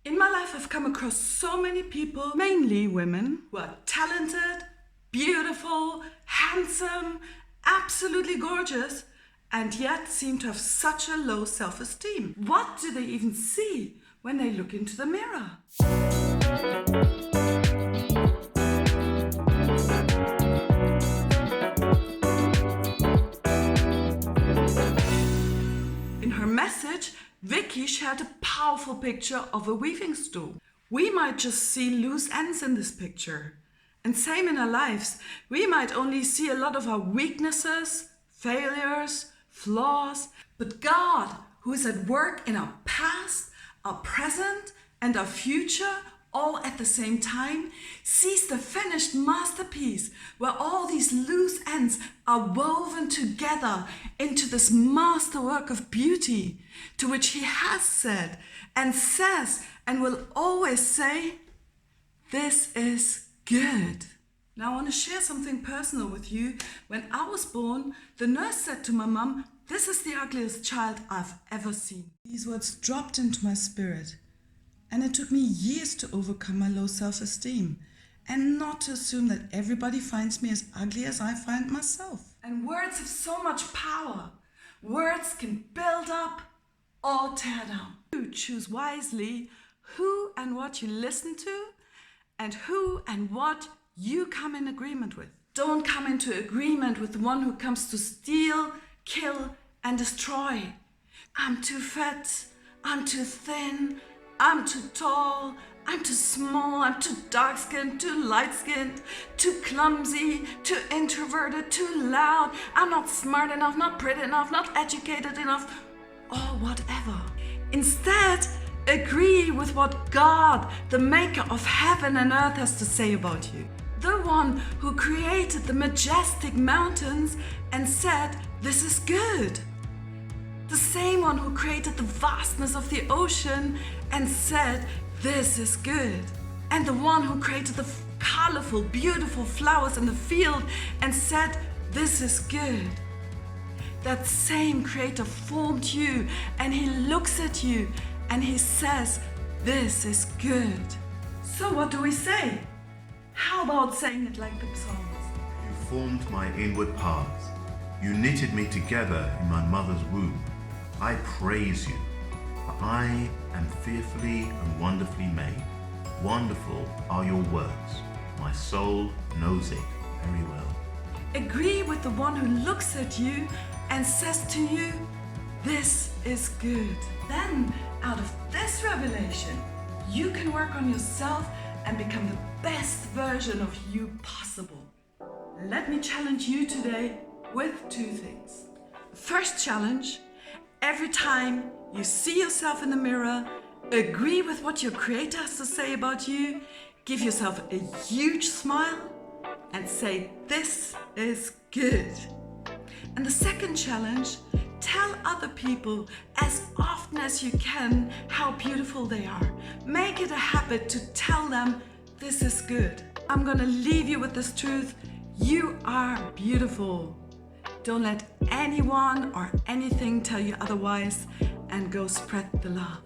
In my life, I've come across so many people, mainly women, who are talented, beautiful, handsome, absolutely gorgeous, and yet seem to have such a low self-esteem. What do they even see when they look into the mirror? In her message, Vicky shared a powerful picture of a weaving stool. We might just see loose ends in this picture. And same in our lives. We might only see a lot of our weaknesses, failures, flaws. But God, who is at work in our past, our present, and our future, all at the same time, sees the finished masterpiece where all these loose ends are woven together into this masterwork of beauty, to which He has said and says and will always say, "This is good." Now I want to share something personal with you. When I was born, the nurse said to my mum, "This is the ugliest child I've ever seen." These words dropped into my spirit. And it took me years to overcome my low self-esteem and not to assume that everybody finds me as ugly as I find myself. And words have so much power. Words can build up or tear down. You choose wisely who and what you listen to and who and what you come in agreement with. Don't come into agreement with the one who comes to steal, kill, and destroy. I'm too fat, I'm too thin, I'm too tall, I'm too small, I'm too dark-skinned, too light-skinned, too clumsy, too introverted, too loud, I'm not smart enough, not pretty enough, not educated enough, or whatever. Instead, agree with what God, the maker of heaven and earth, has to say about you. The one who created the majestic mountains and said, "This is good." The same one who created the vastness of the ocean and said, "This is good." And the one who created the colorful, beautiful flowers in the field and said, "This is good." That same creator formed you and He looks at you and He says, "This is good." So what do we say? How about saying it like the psalmist? You formed my inward parts. You knitted me together in my mother's womb. I praise you, for I am fearfully and wonderfully made. Wonderful are your works. My soul knows it very well. Agree with the one who looks at you and says to you, "This is good." Then, out of this revelation, you can work on yourself and become the best version of you possible. Let me challenge you today with two things. First challenge: every time you see yourself in the mirror, agree with what your Creator has to say about you, give yourself a huge smile and say, "This is good." And the second challenge: tell other people as often as you can how beautiful they are. Make it a habit to tell them, "This is good." I'm gonna leave you with this truth: you are beautiful. Don't let anyone or anything tell you otherwise, and go spread the love.